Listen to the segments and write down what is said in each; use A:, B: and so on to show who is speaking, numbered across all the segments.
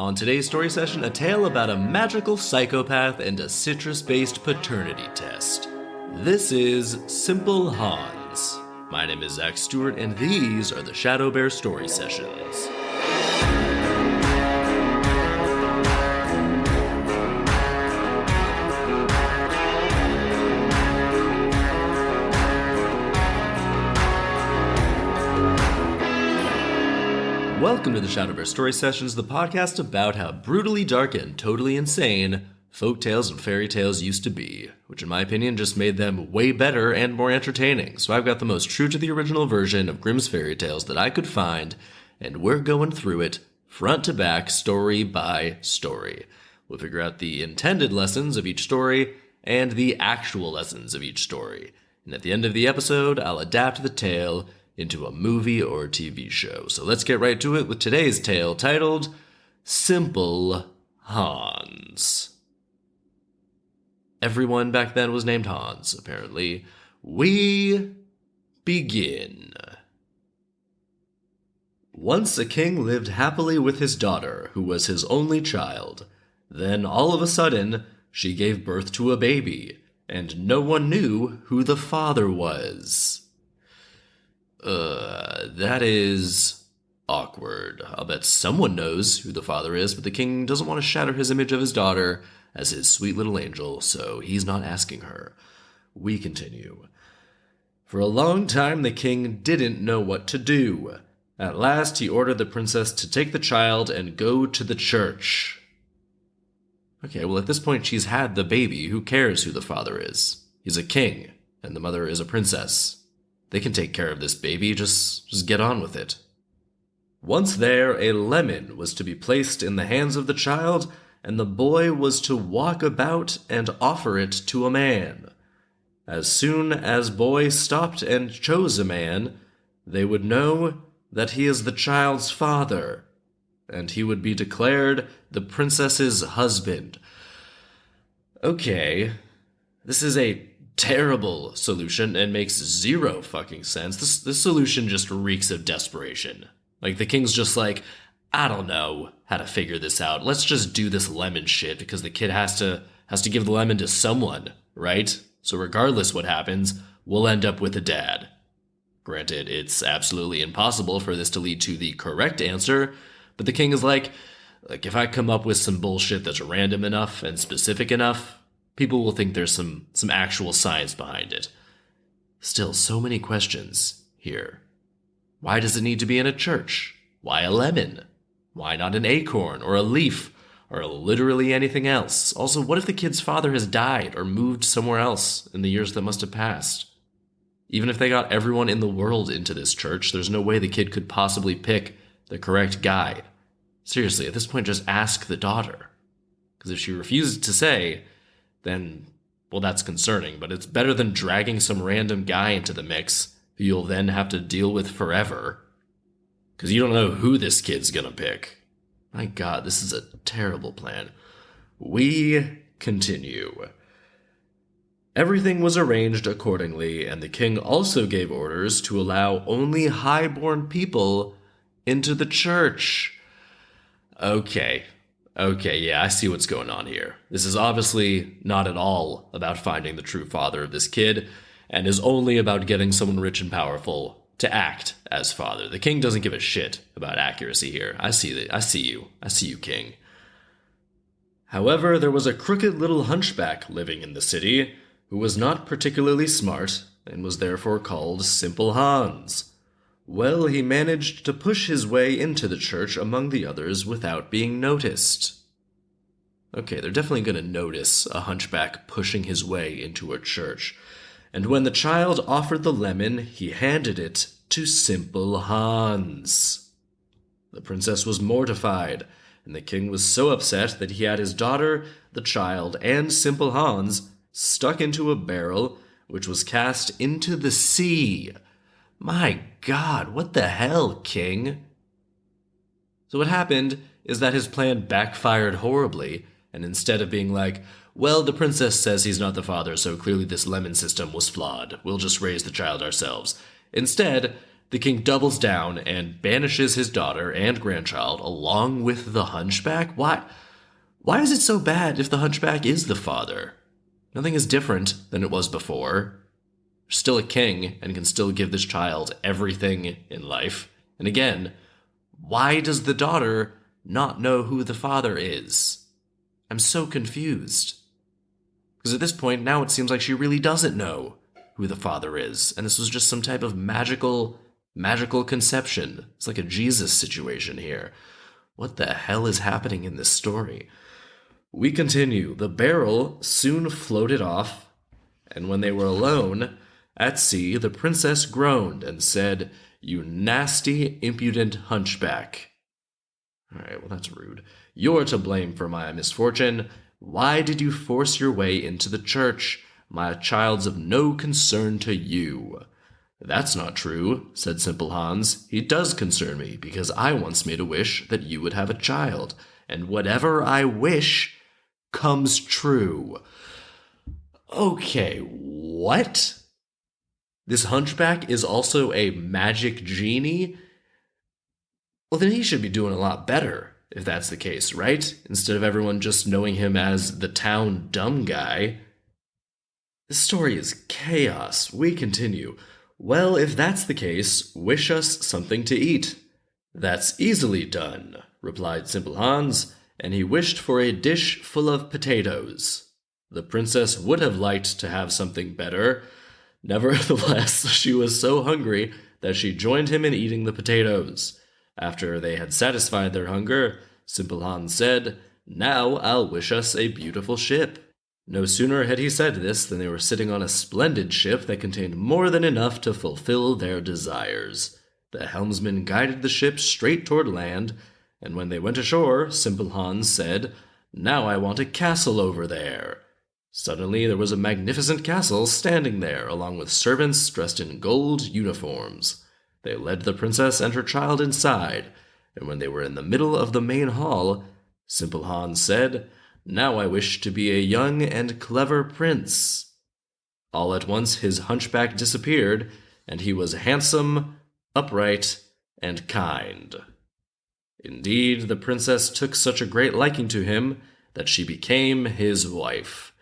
A: On today's story session, a tale about a magical psychopath and a citrus-based paternity test. This is Simple Hans. My name is Zach Stewart, and these are the ShadowBear Story Sessions. Welcome to the ShadowBear Story Sessions, the podcast about how brutally dark and totally insane folktales and fairy tales used to be, which in my opinion just made them way better and more entertaining. So I've got the most true to the original version of Grimm's fairy tales that I could find, and we're going through it front to back, story by story. We'll figure out the intended lessons of each story and the actual lessons of each story. And at the end of the episode, I'll adapt the tale into a movie or TV show. So let's get right to it with today's tale titled Simple Hans. Everyone back then was named Hans, apparently. We begin. Once a king lived happily with his daughter, who was his only child. Then all of a sudden, she gave birth to a baby, and no one knew who the father was. That is awkward. I'll bet someone knows who the father is, but the king doesn't want to shatter his image of his daughter as his sweet little angel, so he's not asking her. We continue. For a long time, the king didn't know what to do. At last, he ordered the princess to take the child and go to the church. Okay, well, at this point, she's had the baby. Who cares who the father is? He's a king, and the mother is a princess. They can take care of this baby, just get on with it. Once there, a lemon was to be placed in the hands of the child, and the boy was to walk about and offer it to a man. As soon as boy stopped and chose a man, they would know that he is the child's father, and he would be declared the princess's husband. Okay, this is a terrible solution and makes zero fucking sense. This solution just reeks of desperation. Like, the king's just like, I don't know how to figure this out. Let's just do this lemon shit because the kid has to give the lemon to someone, right? So regardless what happens, we'll end up with a dad. Granted, it's absolutely impossible for this to lead to the correct answer, but the king is like, if I come up with some bullshit that's random enough and specific enough, people will think there's some actual science behind it. Still, so many questions here. Why does it need to be in a church? Why a lemon? Why not an acorn or a leaf or literally anything else? Also, what if the kid's father has died or moved somewhere else in the years that must have passed? Even if they got everyone in the world into this church, there's no way the kid could possibly pick the correct guy. Seriously, at this point, just ask the daughter. Because if she refuses to say, then, well, that's concerning, but it's better than dragging some random guy into the mix who you'll then have to deal with forever. Because you don't know who this kid's gonna pick. My God, this is a terrible plan. We continue. Everything was arranged accordingly, and the king also gave orders to allow only high-born people into the church. Okay, yeah, I see what's going on here. This is obviously not at all about finding the true father of this kid, and is only about getting someone rich and powerful to act as father. The king doesn't give a shit about accuracy here. I see you, king. However, there was a crooked little hunchback living in the city who was not particularly smart and was therefore called Simple Hans. Well, he managed to push his way into the church among the others without being noticed. Okay, they're definitely going to notice a hunchback pushing his way into a church. And when the child offered the lemon, he handed it to Simple Hans. The princess was mortified, and the king was so upset that he had his daughter, the child, and Simple Hans stuck into a barrel, which was cast into the sea. My God, what the hell, king? So what happened is that his plan backfired horribly, and instead of being like, well, the princess says he's not the father, so clearly this lemon system was flawed. We'll just raise the child ourselves. Instead, the king doubles down and banishes his daughter and grandchild along with the hunchback. Why is it so bad if the hunchback is the father? Nothing is different than it was before. You're still a king and can still give this child everything in life. And again, why does the daughter not know who the father is? I'm so confused. Because at this point, now it seems like she really doesn't know who the father is. And this was just some type of magical conception. It's like a Jesus situation here. What the hell is happening in this story? We continue. The barrel soon floated off, and when they were alone at sea, the princess groaned and said, "You nasty, impudent hunchback." All right, well, that's rude. "You're to blame for my misfortune. Why did you force your way into the church? My child's of no concern to you." "That's not true," said Simple Hans. "He does concern me, because I once made a wish that you would have a child, and whatever I wish comes true." Okay, what? This hunchback is also a magic genie? Well, then he should be doing a lot better, if that's the case, right? Instead of everyone just knowing him as the town dumb guy. This story is chaos. We continue. "Well, if that's the case, wish us something to eat." "That's easily done," replied Simple Hans, and he wished for a dish full of potatoes. The princess would have liked to have something better. Nevertheless, she was so hungry that she joined him in eating the potatoes. After they had satisfied their hunger, Simple Hans said, "Now I'll wish us a beautiful ship." No sooner had he said this than they were sitting on a splendid ship that contained more than enough to fulfill their desires. The helmsman guided the ship straight toward land, and when they went ashore, Simple Hans said, "Now I want a castle over there." Suddenly there was a magnificent castle standing there, along with servants dressed in gold uniforms. They led the princess and her child inside, and when they were in the middle of the main hall, Simple Hans said, "Now I wish to be a young and clever prince." All at once his hunchback disappeared, and he was handsome, upright, and kind. Indeed, the princess took such a great liking to him that she became his wife.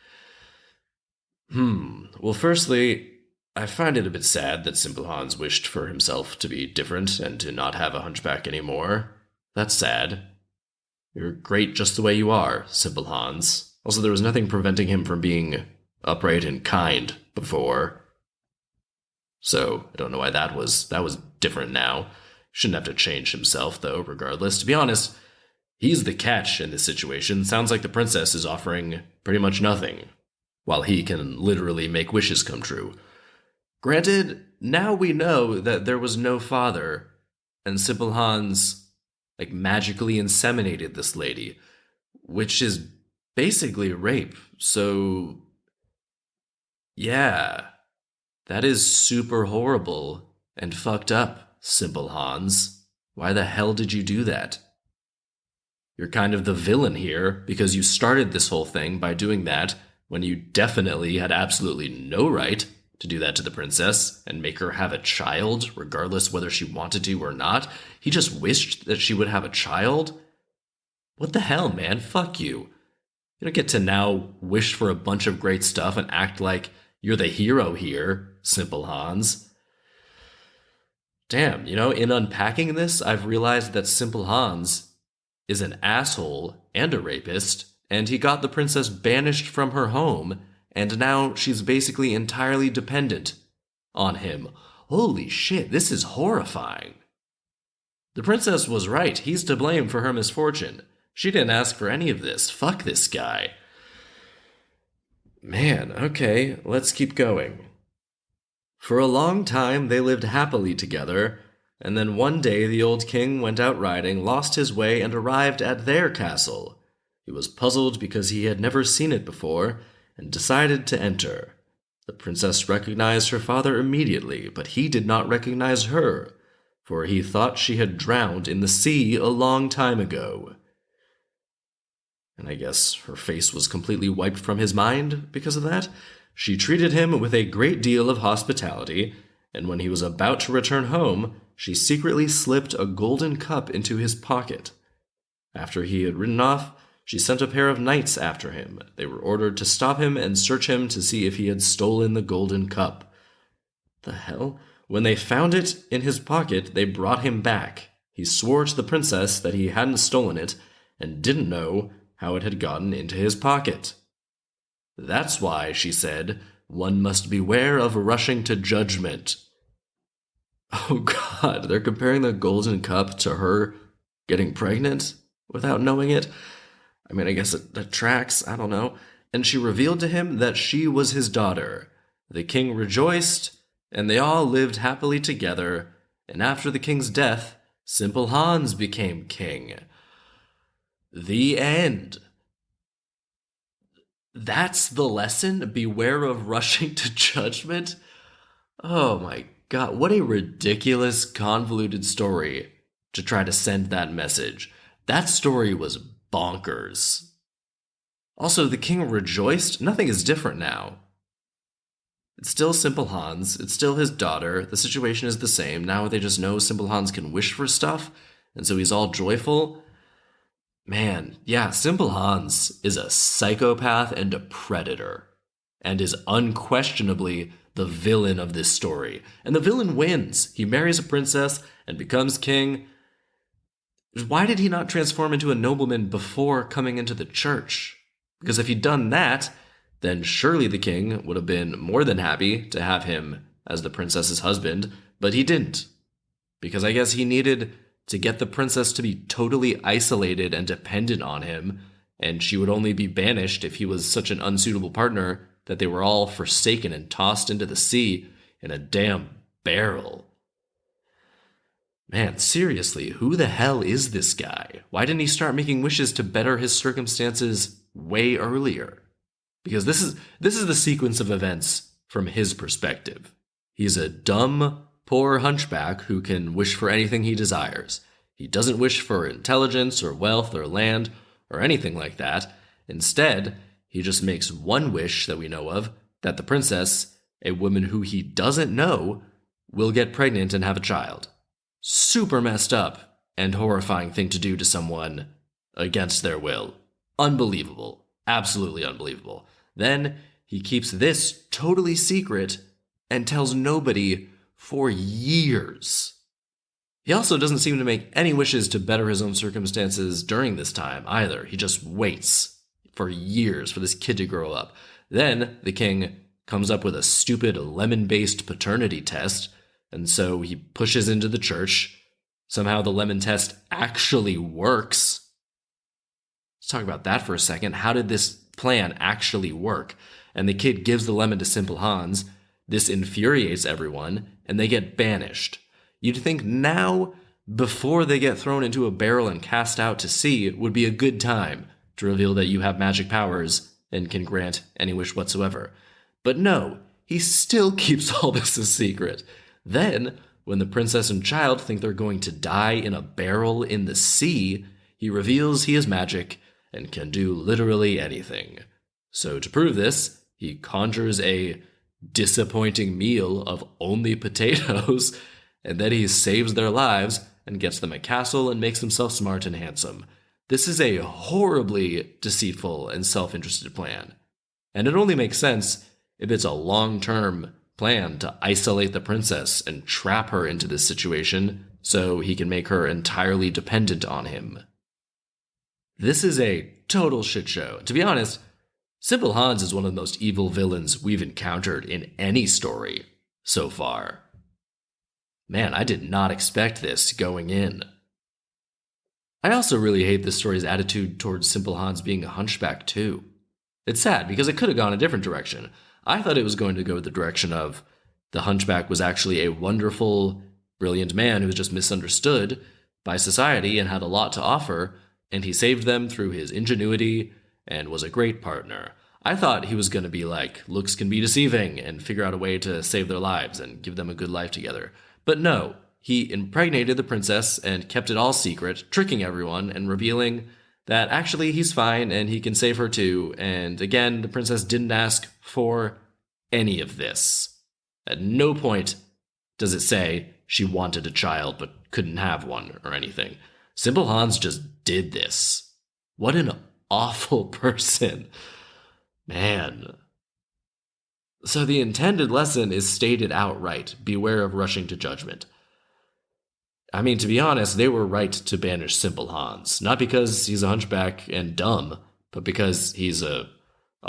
A: Well, firstly, I find it a bit sad that Simple Hans wished for himself to be different and to not have a hunchback anymore. That's sad. You're great just the way you are, Simple Hans. Also, there was nothing preventing him from being upright and kind before. So, I don't know why that was different now. Shouldn't have to change himself, though, regardless. To be honest, he's the catch in this situation. Sounds like the princess is offering pretty much nothing, while he can literally make wishes come true. Granted, now we know that there was no father, and Simple Hans magically inseminated this lady, which is basically rape. So, yeah, that is super horrible and fucked up, Simple Hans. Why the hell did you do that? You're kind of the villain here because you started this whole thing by doing that when you definitely had absolutely no right to do that to the princess and make her have a child, regardless whether she wanted to or not. He just wished that she would have a child? What the hell, man? Fuck you. You don't get to now wish for a bunch of great stuff and act like you're the hero here, Simple Hans. Damn, in unpacking this, I've realized that Simple Hans is an asshole and a rapist, and he got the princess banished from her home, and now she's basically entirely dependent on him. Holy shit, this is horrifying. The princess was right. He's to blame for her misfortune. She didn't ask for any of this. Fuck this guy. Man, okay, let's keep going. For a long time they lived happily together, and then one day the old king went out riding, lost his way, and arrived at their castle. He was puzzled because he had never seen it before, and decided to enter. The princess recognized her father immediately, but he did not recognize her, for he thought she had drowned in the sea a long time ago. And I guess her face was completely wiped from his mind because of that. She treated him with a great deal of hospitality, and when he was about to return home, she secretly slipped a golden cup into his pocket. After he had ridden off, she sent a pair of knights after him. They were ordered to stop him and search him to see if he had stolen the golden cup. The hell? When they found it in his pocket, they brought him back. He swore to the princess that he hadn't stolen it and didn't know how it had gotten into his pocket. That's why, she said, one must beware of rushing to judgment. Oh God, they're comparing the golden cup to her getting pregnant without knowing it? I mean, I guess that tracks, I don't know. And she revealed to him that she was his daughter. The king rejoiced, and they all lived happily together, and after the king's death, Simple Hans became king. The end. That's the lesson? Beware of rushing to judgment? Oh my God, what a ridiculous, convoluted story to try to send that message. That story was bonkers. Also, the king rejoiced. Nothing is different now. It's still Simple Hans. It's still his daughter. The situation is the same. Now they just know Simple Hans can wish for stuff, and so he's all joyful. Man, yeah, Simple Hans is a psychopath and a predator, and is unquestionably the villain of this story. And the villain wins. He marries a princess and becomes king. Why did he not transform into a nobleman before coming into the church? Because if he'd done that, then surely the king would have been more than happy to have him as the princess's husband, but he didn't. Because I guess he needed to get the princess to be totally isolated and dependent on him, and she would only be banished if he was such an unsuitable partner that they were all forsaken and tossed into the sea in a damn barrel. Man, seriously, who the hell is this guy? Why didn't he start making wishes to better his circumstances way earlier? Because this is the sequence of events from his perspective. He's a dumb, poor hunchback who can wish for anything he desires. He doesn't wish for intelligence or wealth or land or anything like that. Instead, he just makes one wish that we know of, that the princess, a woman who he doesn't know, will get pregnant and have a child. Super messed up and horrifying thing to do to someone against their will. Unbelievable. Absolutely unbelievable. Then he keeps this totally secret and tells nobody for years. He also doesn't seem to make any wishes to better his own circumstances during this time either. He just waits for years for this kid to grow up. Then the king comes up with a stupid lemon-based paternity test, and so he pushes into the church. Somehow the lemon test actually works. Let's talk about that for a second. How did this plan actually work? And the kid gives the lemon to Simple Hans. This infuriates everyone, and they get banished. You'd think now, before they get thrown into a barrel and cast out to sea, would be a good time to reveal that you have magic powers and can grant any wish whatsoever. But no, he still keeps all this a secret. Then, when the princess and child think they're going to die in a barrel in the sea, he reveals he is magic and can do literally anything. So to prove this, he conjures a disappointing meal of only potatoes, and then he saves their lives and gets them a castle and makes himself smart and handsome. This is a horribly deceitful and self-interested plan. And it only makes sense if it's a long-term plan to isolate the princess and trap her into this situation so he can make her entirely dependent on him. This is a total shit show. To be honest, Simple Hans is one of the most evil villains we've encountered in any story so far. Man, I did not expect this going in. I also really hate this story's attitude towards Simple Hans being a hunchback too. It's sad because it could have gone a different direction. I thought it was going to go the direction of the hunchback was actually a wonderful, brilliant man who was just misunderstood by society and had a lot to offer, and he saved them through his ingenuity and was a great partner. I thought he was going to be like, looks can be deceiving, and figure out a way to save their lives and give them a good life together. But no, he impregnated the princess and kept it all secret, tricking everyone and revealing that actually he's fine and he can save her too. And again, the princess didn't ask for any of this. At no point does it say she wanted a child but couldn't have one or anything. Simple Hans just did this. What an awful person. Man. So the intended lesson is stated outright. Beware of rushing to judgment. I mean, to be honest, they were right to banish Simple Hans. Not because he's a hunchback and dumb, but because he's a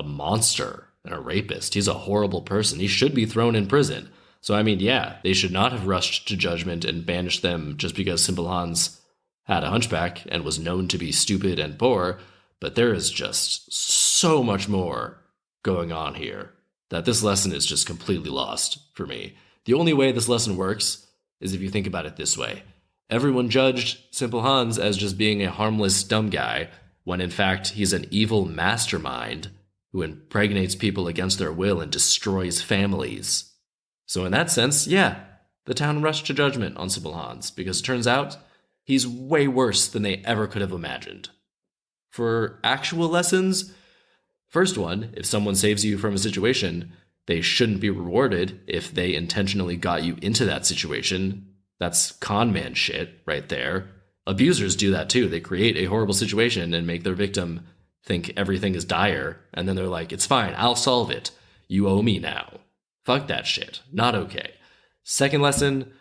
A: monster and a rapist. He's a horrible person. He should be thrown in prison. So, I mean, yeah, they should not have rushed to judgment and banished them just because Simple Hans had a hunchback and was known to be stupid and poor. But there is just so much more going on here that this lesson is just completely lost for me. The only way this lesson works is if you think about it this way. Everyone judged Simple Hans as just being a harmless, dumb guy, when in fact he's an evil mastermind who impregnates people against their will and destroys families. So in that sense, yeah, the town rushed to judgment on Simple Hans, because it turns out he's way worse than they ever could have imagined. For actual lessons, first one, if someone saves you from a situation, they shouldn't be rewarded if they intentionally got you into that situation. That's con man shit right there. Abusers do that too. They create a horrible situation and make their victim think everything is dire, and then they're like, it's fine, I'll solve it. You owe me now. Fuck that shit. Not okay. Second lesson,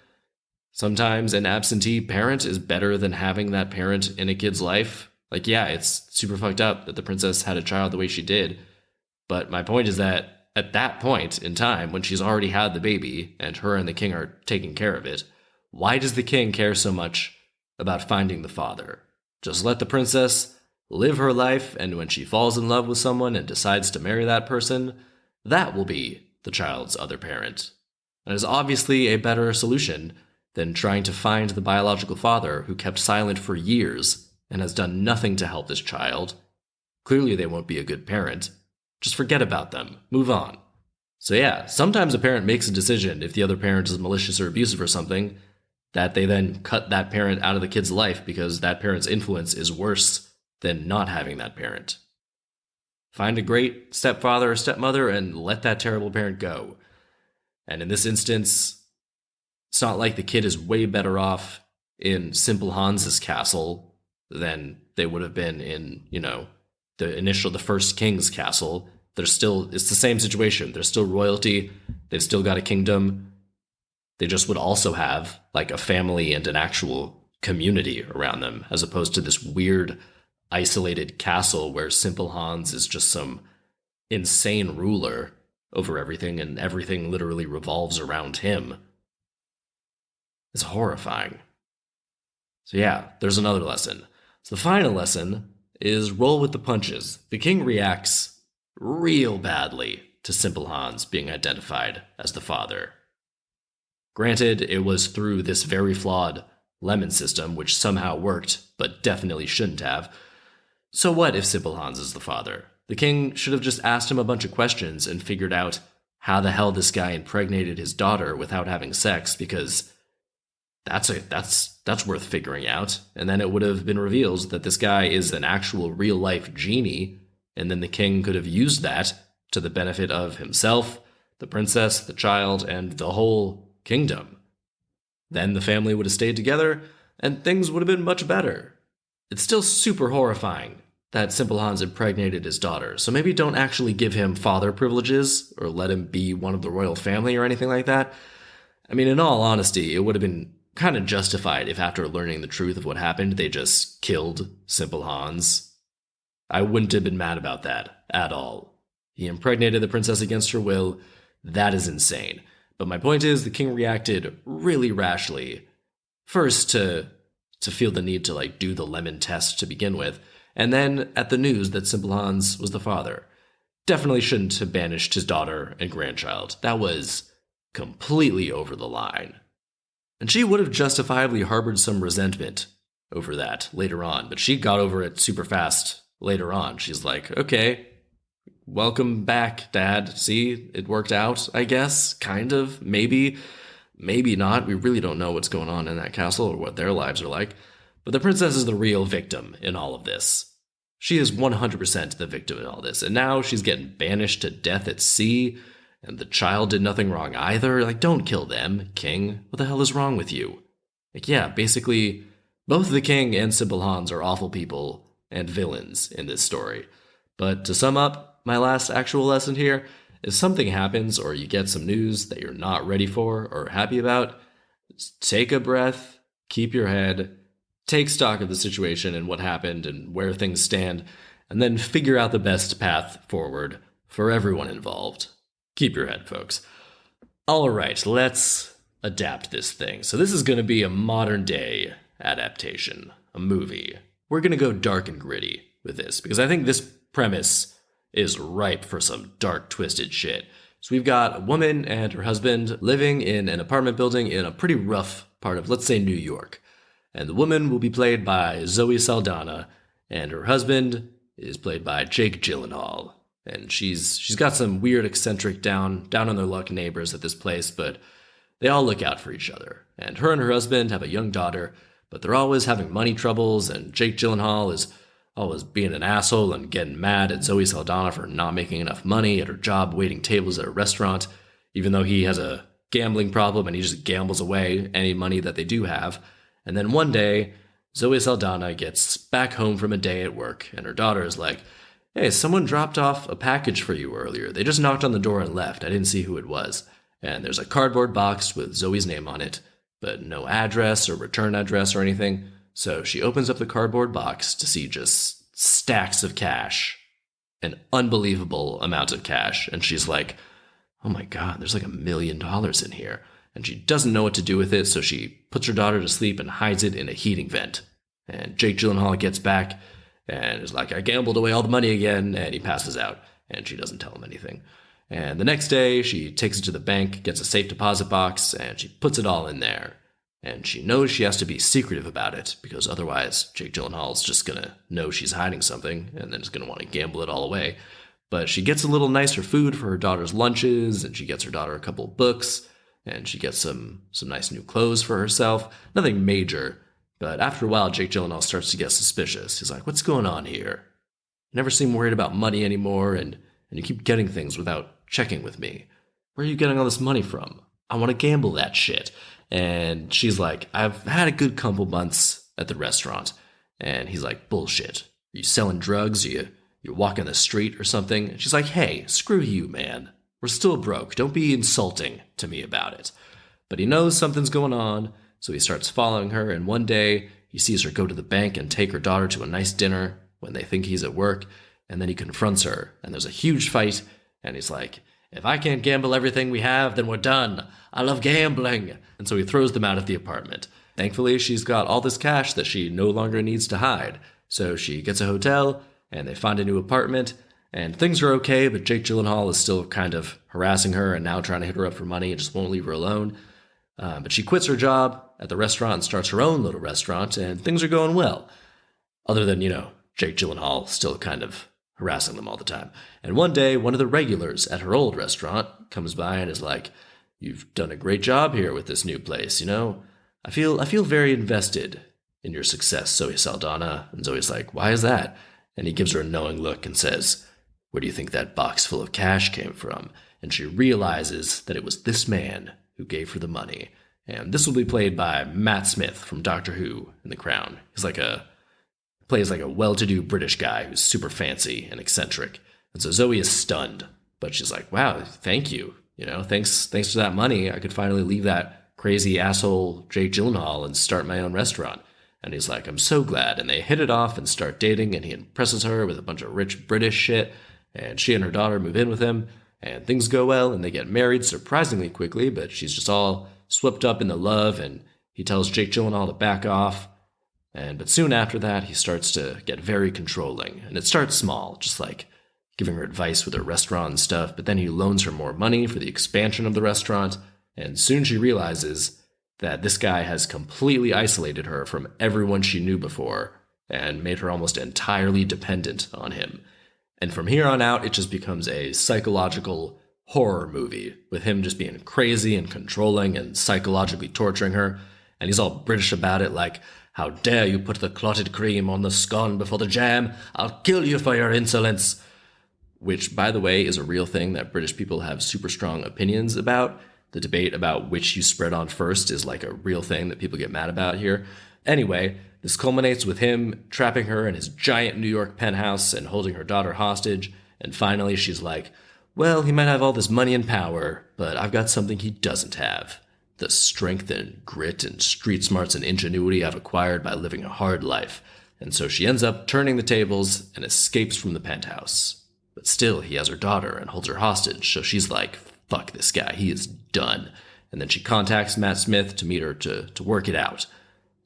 A: sometimes an absentee parent is better than having that parent in a kid's life. Like, yeah, it's super fucked up that the princess had a child the way she did, but my point is that at that point in time, when she's already had the baby and her and the king are taking care of it, why does the king care so much about finding the father? Just let the princess live her life, and when she falls in love with someone and decides to marry that person, that will be the child's other parent. And is obviously a better solution than trying to find the biological father who kept silent for years and has done nothing to help this child. Clearly they won't be a good parent. Just forget about them. Move on. So yeah, sometimes a parent makes a decision, if the other parent is malicious or abusive or something, that they then cut that parent out of the kid's life because that parent's influence is worse than not having that parent. Find a great stepfather or stepmother and let that terrible parent go. And in this instance, it's not like the kid is way better off in Simple Hans's castle than they would have been in, the first king's castle. It's the same situation. They're still royalty. They've still got a kingdom. They just would also have like a family and an actual community around them, as opposed to this weird isolated castle where Simple Hans is just some insane ruler over everything and everything literally revolves around him. It's horrifying. So yeah, there's another lesson. So the final lesson is roll with the punches. The king reacts real badly to Simple Hans being identified as the father. Granted, it was through this very flawed lemon system, which somehow worked, but definitely shouldn't have. So what if Simple Hans is the father? The king should have just asked him a bunch of questions and figured out how the hell this guy impregnated his daughter without having sex, because that's worth figuring out. And then it would have been revealed that this guy is an actual real-life genie, and then the king could have used that to the benefit of himself, the princess, the child, and the whole kingdom. Then the family would have stayed together, and things would have been much better. It's still super horrifying that Simple Hans impregnated his daughter, so maybe don't actually give him father privileges or let him be one of the royal family or anything like that. I mean, in all honesty, it would have been kind of justified if after learning the truth of what happened, they just killed Simple Hans. I wouldn't have been mad about that at all. He impregnated the princess against her will. That is insane. But my point is, the king reacted really rashly. First, to feel the need to do the lemon test to begin with, and then at the news that Simple Hans was the father. Definitely shouldn't have banished his daughter and grandchild. That was completely over the line. And she would have justifiably harbored some resentment over that later on, but she got over it super fast later on. She's like, okay, welcome back, Dad. See, it worked out, I guess. Kind of. Maybe not. We really don't know what's going on in that castle or what their lives are like. But the princess is the real victim in all of this. She is 100% the victim in all this. And now she's getting banished to death at sea. And the child did nothing wrong either. Like, don't kill them, king. What the hell is wrong with you? Like, yeah, basically, both the king and Simple Hans are awful people and villains in this story. But to sum up, my last actual lesson here, if something happens or you get some news that you're not ready for or happy about, just take a breath, keep your head, take stock of the situation and what happened and where things stand, and then figure out the best path forward for everyone involved. Keep your head, folks. All right, let's adapt this thing. So this is going to be a modern day adaptation, a movie. We're going to go dark and gritty with this because I think this premise is ripe for some dark, twisted shit. So we've got a woman and her husband living in an apartment building in a pretty rough part of, let's say, New York. And the woman will be played by Zoe Saldana, and her husband is played by Jake Gyllenhaal. And she's got some weird, eccentric, down on their luck neighbors at this place, but they all look out for each other. And her husband have a young daughter, but they're always having money troubles, and Jake Gyllenhaal is always being an asshole and getting mad at Zoe Saldana for not making enough money at her job waiting tables at a restaurant, even though he has a gambling problem and he just gambles away any money that they do have. And then one day, Zoe Saldana gets back home from a day at work, and her daughter is like, "Hey, someone dropped off a package for you earlier. They just knocked on the door and left. I didn't see who it was." And there's a cardboard box with Zoe's name on it, but no address or return address or anything. So she opens up the cardboard box to see just stacks of cash, an unbelievable amount of cash. And she's like, "Oh my God, there's like $1 million in here." And she doesn't know what to do with it, so she puts her daughter to sleep and hides it in a heating vent. And Jake Gyllenhaal gets back and is like, "I gambled away all the money again," and he passes out, and she doesn't tell him anything. And the next day, she takes it to the bank, gets a safe deposit box, and she puts it all in there. And she knows she has to be secretive about it, because otherwise Jake Gyllenhaal's just gonna know she's hiding something, and then is gonna want to gamble it all away. But she gets a little nicer food for her daughter's lunches, and she gets her daughter a couple books, and she gets some nice new clothes for herself. Nothing major, but after a while, Jake Gyllenhaal starts to get suspicious. He's like, "What's going on here? You never seem worried about money anymore, and you keep getting things without checking with me. Where are you getting all this money from? I want to gamble that shit." And she's like, "I've had a good couple months at the restaurant." And he's like, "Bullshit. Are you selling drugs? You're walking the street or something?" And she's like, "Hey, screw you, man. We're still broke. Don't be insulting to me about it." But he knows something's going on, so he starts following her, and one day he sees her go to the bank and take her daughter to a nice dinner when they think he's at work, and then he confronts her, and there's a huge fight, and he's like, "If I can't gamble everything we have, then we're done. I love gambling." And so he throws them out of the apartment. Thankfully, she's got all this cash that she no longer needs to hide, so she gets a hotel, and they find a new apartment, and things are okay, but Jake Gyllenhaal is still kind of harassing her and now trying to hit her up for money and just won't leave her alone. But she quits her job at the restaurant and starts her own little restaurant, and things are going well. Other than, Jake Gyllenhaal still kind of harassing them all the time. And one day, one of the regulars at her old restaurant comes by and is like, "You've done a great job here with this new place, I feel very invested in your success, Zoe Saldana." And Zoe's like, "Why is that?" And he gives her a knowing look and says, "Where do you think that box full of cash came from?" And she realizes that it was this man who gave her the money. And this will be played by Matt Smith from Doctor Who in The Crown. He's plays like a well-to-do British guy who's super fancy and eccentric. And so Zoe is stunned, but she's like, "Wow, thank you. Thanks for that money. I could finally leave that crazy asshole Jake Gyllenhaal and start my own restaurant." And he's like, "I'm so glad." And they hit it off and start dating, and he impresses her with a bunch of rich British shit, and she and her daughter move in with him, and things go well, and they get married surprisingly quickly, but she's just all swept up in the love, and he tells Jake Gyllenhaal to back off. But soon after that, he starts to get very controlling, and it starts small, just like giving her advice with her restaurant and stuff, but then he loans her more money for the expansion of the restaurant, and soon she realizes that this guy has completely isolated her from everyone she knew before and made her almost entirely dependent on him. And from here on out, it just becomes a psychological horror movie with him just being crazy and controlling and psychologically torturing her. And he's all British about it, like, "How dare you put the clotted cream on the scone before the jam? I'll kill you for your insolence." which, by the way, is a real thing that British people have super strong opinions about. The debate about which you spread on first is like a real thing that people get mad about here. Anyway, this culminates with him trapping her in his giant New York penthouse and holding her daughter hostage. And finally, she's like, well, he might have all this money and power, but I've got something he doesn't have. The strength and grit and street smarts and ingenuity I've acquired by living a hard life. And so she ends up turning the tables and escapes from the penthouse. But still, he has her daughter and holds her hostage, so she's like, fuck this guy, he is done. And then she contacts Matt Smith to meet her to work it out.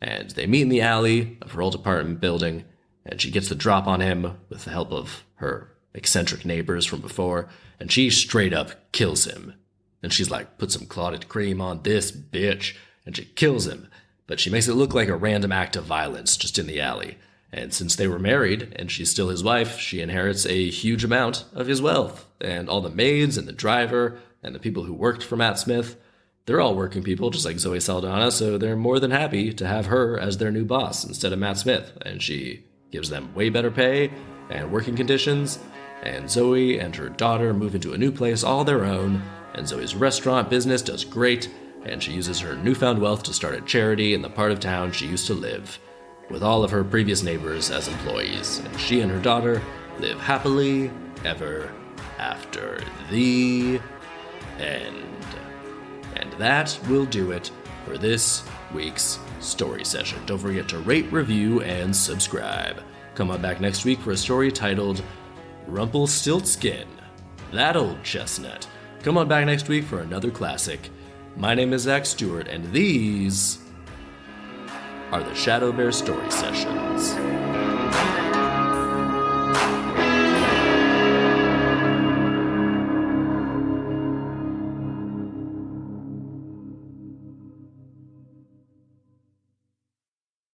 A: And they meet in the alley of her old apartment building, and she gets the drop on him with the help of her eccentric neighbors from before, and she straight up kills him. And she's like, put some clotted cream on this bitch, and she kills him. But she makes it look like a random act of violence just in the alley. And since they were married, and she's still his wife, she inherits a huge amount of his wealth. And all the maids and the driver and the people who worked for Matt Smith, they're all working people just like Zoe Saldana, so they're more than happy to have her as their new boss instead of Matt Smith. And she gives them way better pay and working conditions. And Zoe and her daughter move into a new place all their own. And Zoe's restaurant business does great, and she uses her newfound wealth to start a charity in the part of town she used to live, with all of her previous neighbors as employees. And she and her daughter live happily ever after. The end. And that will do it for this week's story session. Don't forget to rate, review, and subscribe. Come on back next week for a story titled Rumpelstiltskin, that old chestnut. Come on back next week for another classic. My name is Zach Stewart, and these are the ShadowBear Story Sessions.